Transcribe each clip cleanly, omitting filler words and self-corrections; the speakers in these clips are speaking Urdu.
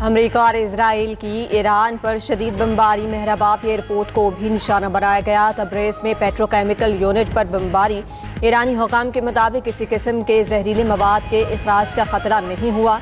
امریکہ اور اسرائیل کی ایران پر شدید بمباری، مہرباب ایئرپورٹ کو بھی نشانہ بنایا گیا۔ تبریز میں پیٹروکیمیکل یونٹ پر بمباری، ایرانی حکام کے مطابق کسی قسم کے زہریلے مواد کے اخراج کا خطرہ نہیں ہوا۔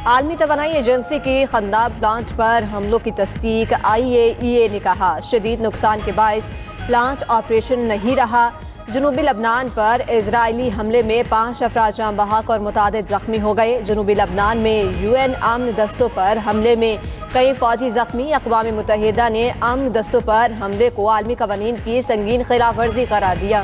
عالمی توانائی ایجنسی کی خنداب پلانٹ پر حملوں کی تصدیق، IAEA نے کہا شدید نقصان کے باعث پلانٹ آپریشن نہیں رہا۔ جنوبی لبنان پر اسرائیلی حملے میں 5 افراد جاں بحق اور متعدد زخمی ہو گئے۔ جنوبی لبنان میں UN امن دستوں پر حملے میں کئی فوجی زخمی۔ اقوام متحدہ نے امن دستوں پر حملے کو عالمی قوانین کی سنگین خلاف ورزی قرار دیا۔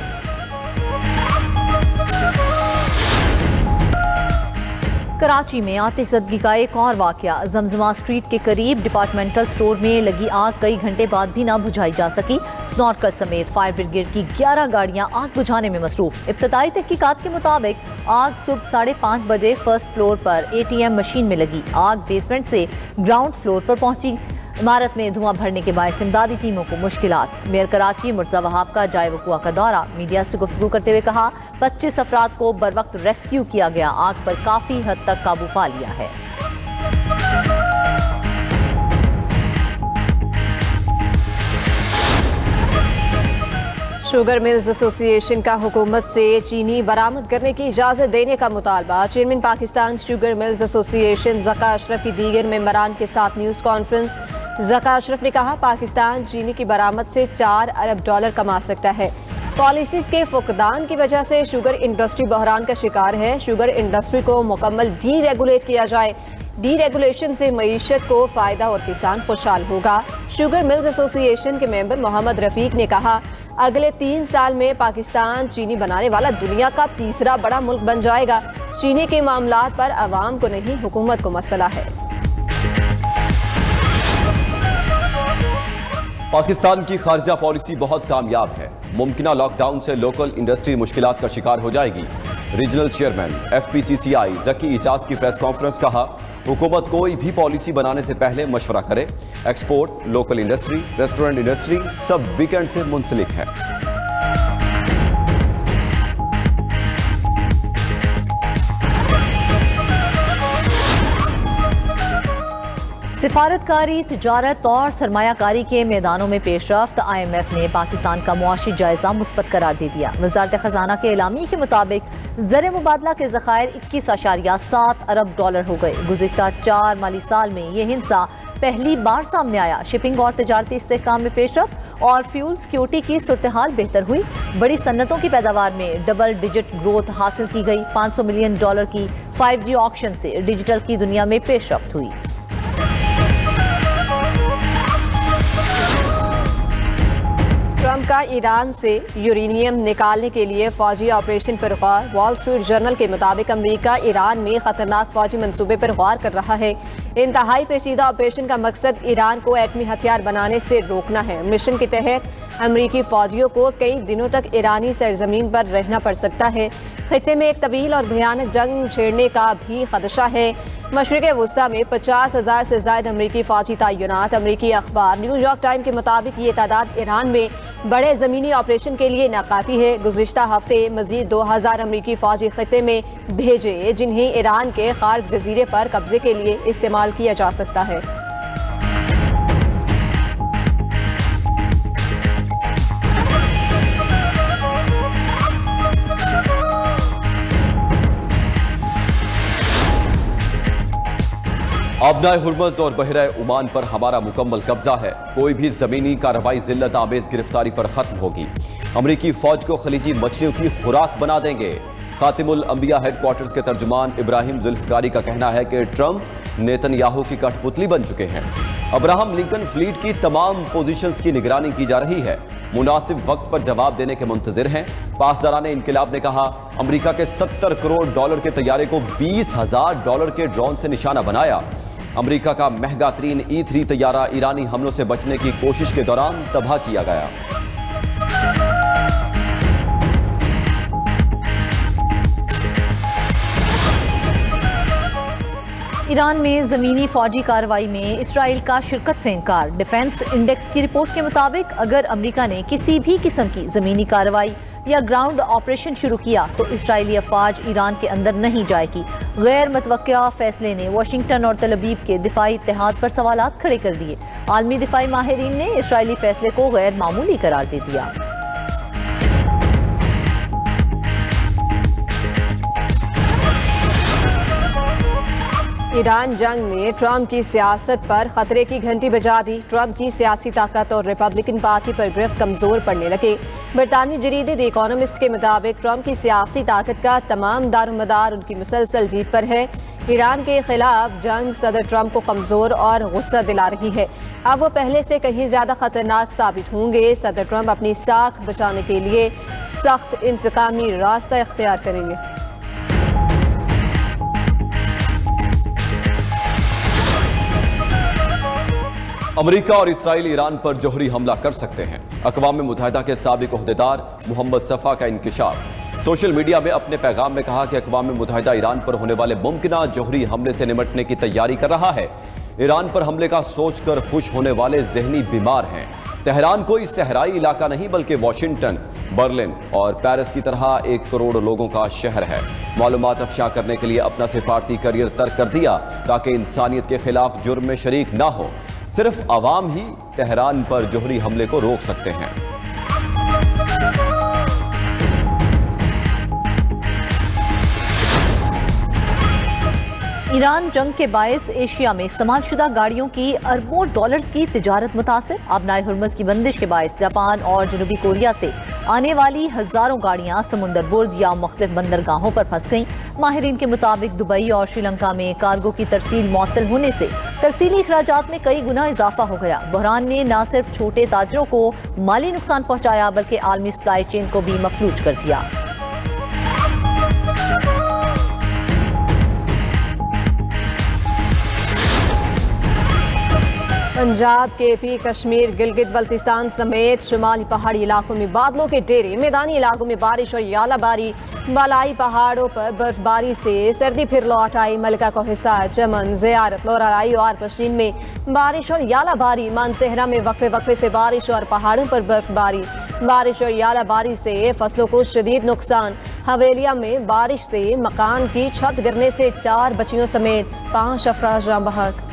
کراچی میں آتش زدگی کا ایک اور واقعہ، زمزمہ اسٹریٹ کے قریب ڈپارٹمنٹل سٹور میں لگی آگ کئی گھنٹے بعد بھی نہ بجھائی جا سکی۔ سنورکل سمیت فائر بریگیڈ کی 11 گاڑیاں آگ بجھانے میں مصروف۔ ابتدائی تحقیقات کے مطابق آگ صبح 5:30 بجے فرسٹ فلور پر ATM مشین میں لگی۔ آگ بیسمنٹ سے گراؤنڈ فلور پر پہنچی۔ عمارت میں دھواں بھرنے کے باعث امدادی ٹیموں کو مشکلات۔ میئر کراچی مرتضی وہاب کا جائے وقوع کا دورہ، میڈیا سے گفتگو کرتے ہوئے کہا 25 افراد کو بروقت ریسکیو کیا گیا، آگ پر کافی حد تک قابو پا لیا ہے۔ شوگر ملز ایسوسی ایشن کا حکومت سے چینی برآمد کرنے کی اجازت دینے کا مطالبہ۔ چیئرمین پاکستان شوگر ملز ایسوسی ایشن ذکا اشرف کی دیگر ممبران کے ساتھ نیوز کانفرنس۔ ذکا اشرف نے کہا پاکستان چینی کی برآمد سے $4 ارب کما سکتا ہے۔ پالیسیز کے فقدان کی وجہ سے شوگر انڈسٹری بحران کا شکار ہے۔ شوگر انڈسٹری کو مکمل ڈی ریگولیٹ کیا جائے۔ ڈی ریگولیشن سے معیشت کو فائدہ اور کسان خوشحال ہوگا۔ شوگر ملز ایسوسی ایشن کے ممبر محمد رفیق نے کہا اگلے 3 سال میں پاکستان چینی بنانے والا دنیا کا تیسرا بڑا ملک بن جائے گا۔ چینی کے معاملات پر عوام کو نہیں، حکومت کو مسئلہ ہے۔ پاکستان کی خارجہ پالیسی بہت کامیاب ہے، ممکنہ لاک ڈاؤن سے لوکل انڈسٹری مشکلات کا شکار ہو جائے گی۔ ریجنل چیئرمین FPCCI ذکی اعجاز کی پریس کانفرنس، کہا حکومت کوئی بھی پالیسی بنانے سے پہلے مشورہ کرے۔ Export, local industry, restaurant industry سب ویکینڈ سے منسلک ہے۔ سفارتکاری، تجارت اور سرمایہ کاری کے میدانوں میں پیش رفت۔ IMF نے پاکستان کا معاشی جائزہ مثبت قرار دے دیا۔ وزارت خزانہ کے اعلامیے کے مطابق زر مبادلہ کے ذخائر $21.7 ارب ہو گئے۔ گزشتہ 4 مالی سال میں یہ ہندسہ پہلی بار سامنے آیا۔ شپنگ اور تجارتی استحکام میں پیش رفت اور فیول سیکیورٹی کی صورتحال بہتر ہوئی۔ بڑی صنعتوں کی پیداوار میں ڈبل ڈیجٹ گروتھ حاصل کی گئی۔ $500 ملین کی 5G آکشن سے ڈیجیٹل کی دنیا میں پیش رفت ہوئی۔ ٹرمپ کا ایران سے یورینیم نکالنے کے لیے فوجی آپریشن پر غور۔ وال اسٹریٹ جرنل کے مطابق امریکہ ایران میں خطرناک فوجی منصوبے پر غور کر رہا ہے۔ انتہائی پیچیدہ آپریشن کا مقصد ایران کو ایٹمی ہتھیار بنانے سے روکنا ہے۔ مشن کے تحت امریکی فوجیوں کو کئی دنوں تک ایرانی سرزمین پر رہنا پڑ سکتا ہے۔ خطے میں ایک طویل اور بھیانک جنگ چھیڑنے کا بھی خدشہ ہے۔ مشرق وسطیٰ میں 50,000 سے زائد امریکی فوجی تعینات۔ امریکی اخبار نیو یارک ٹائم کے مطابق یہ تعداد ایران میں بڑے زمینی آپریشن کے لیے ناکافی ہے۔ گزشتہ ہفتے مزید 2,000 امریکی فوجی خطے میں بھیجے، جنہیں ایران کے خارق جزیرے پر قبضے کے لیے استعمال کیا جا سکتا ہے۔ آبنائے ہرمز اور بحیرہ عمان پر ہمارا مکمل قبضہ ہے۔ کوئی بھی زمینی کارروائی ذلت آمیز گرفتاری پر ختم ہوگی۔ امریکی فوج کو خلیجی مچھلیوں کی خوراک بنا دیں گے۔ خاتم الانبیاء ہیڈ کوارٹرز کے ترجمان ابراہیم ذوالفقاری کا کہنا ہے کہ ٹرمپ نیتن یاہو کی کٹھ پتلی بن چکے ہیں۔ ابراہم لنکن فلیٹ کی تمام پوزیشنز کی نگرانی کی جا رہی ہے، مناسب وقت پر جواب دینے کے منتظر ہیں۔ پاسداران انقلاب نے کہا امریکہ کے $70 کروڑ کے طیارے کو $20,000 کے ڈرون سے نشانہ بنایا۔ امریکہ کا مہنگا ترین E-3 طیارہ ایرانی حملوں سے بچنے کی کوشش کے دوران تباہ کیا گیا۔ ایران میں زمینی فوجی کارروائی میں اسرائیل کا شرکت سے انکار۔ ڈیفنس انڈیکس کی رپورٹ کے مطابق اگر امریکہ نے کسی بھی قسم کی زمینی کارروائی یا گراؤنڈ آپریشن شروع کیا تو اسرائیلی افواج ایران کے اندر نہیں جائے گی۔ غیر متوقع فیصلے نے واشنگٹن اور تل ابیب کے دفاعی اتحاد پر سوالات کھڑے کر دیے۔ عالمی دفاعی ماہرین نے اسرائیلی فیصلے کو غیر معمولی قرار دے دیا۔ ایران جنگ نے ٹرمپ کی سیاست پر خطرے کی گھنٹی بجا دی۔ ٹرمپ کی سیاسی طاقت اور ریپبلکن پارٹی پر گرفت کمزور پڑنے لگے۔ برطانوی جریدے دی اکانومسٹ کے مطابق ٹرمپ کی سیاسی طاقت کا تمام دار و مدار ان کی مسلسل جیت پر ہے۔ ایران کے خلاف جنگ صدر ٹرمپ کو کمزور اور غصہ دلا رہی ہے۔ اب وہ پہلے سے کہیں زیادہ خطرناک ثابت ہوں گے۔ صدر ٹرمپ اپنی ساکھ بچانے کے لیے سخت انتقامی راستہ اختیار کریں گے۔ امریکہ اور اسرائیل ایران پر جوہری حملہ کر سکتے ہیں۔ اقوام متحدہ کے سابق عہدیدار محمد صفا کا انکشاف۔ سوشل میڈیا میں اپنے پیغام میں کہا کہ اقوام متحدہ ایران پر ہونے والے ممکنہ جوہری حملے سے نمٹنے کی تیاری کر رہا ہے۔ ایران پر حملے کا سوچ کر خوش ہونے والے ذہنی بیمار ہیں۔ تہران کوئی صحرائی علاقہ نہیں بلکہ واشنگٹن، برلن اور پیرس کی طرح 1 کروڑ لوگوں کا شہر ہے۔ معلومات افشا کرنے کے لیے اپنا سفارتی کیریئر ترک کر دیا تاکہ انسانیت کے خلاف جرم میں شریک نہ ہو۔ صرف عوام ہی تہران پر جوہری حملے کو روک سکتے ہیں۔ ایران جنگ کے باعث ایشیا میں استعمال شدہ گاڑیوں کی اربوں ڈالرز کی تجارت متاثر۔ آبنائے ہرمز کی بندش کے باعث جاپان اور جنوبی کوریا سے آنے والی ہزاروں گاڑیاں سمندر برج یا مختلف بندرگاہوں پر پھنس گئیں۔ ماہرین کے مطابق دبئی اور سری لنکا میں کارگو کی ترسیل معطل ہونے سے ترسیلی اخراجات میں کئی گنا اضافہ ہو گیا۔ بحران نے نہ صرف چھوٹے تاجروں کو مالی نقصان پہنچایا بلکہ عالمی سپلائی چین کو بھی مفلوج کر دیا۔ پنجاب کے پی کشمیر گلگت بلتستان سمیت شمالی پہاڑی علاقوں میں بادلوں کے ڈیرے، میدانی علاقوں میں بارش اور یالہ باری، بالائی پہاڑوں پر برف باری سے سردی پھر لوٹ آئی۔ ملکہ کو حصار، چمن، زیارت، لورارائی اور پشین میں بارش اور یالہ باری۔ مانسہرہ میں وقفے سے بارش اور پہاڑوں پر برف باری۔ بارش اور یالہ باری سے فصلوں کو شدید نقصان۔ حویلیہ میں بارش سے مکان کی چھت گرنے سے 4 بچیوں سمیت 5 افراد جاں بحق۔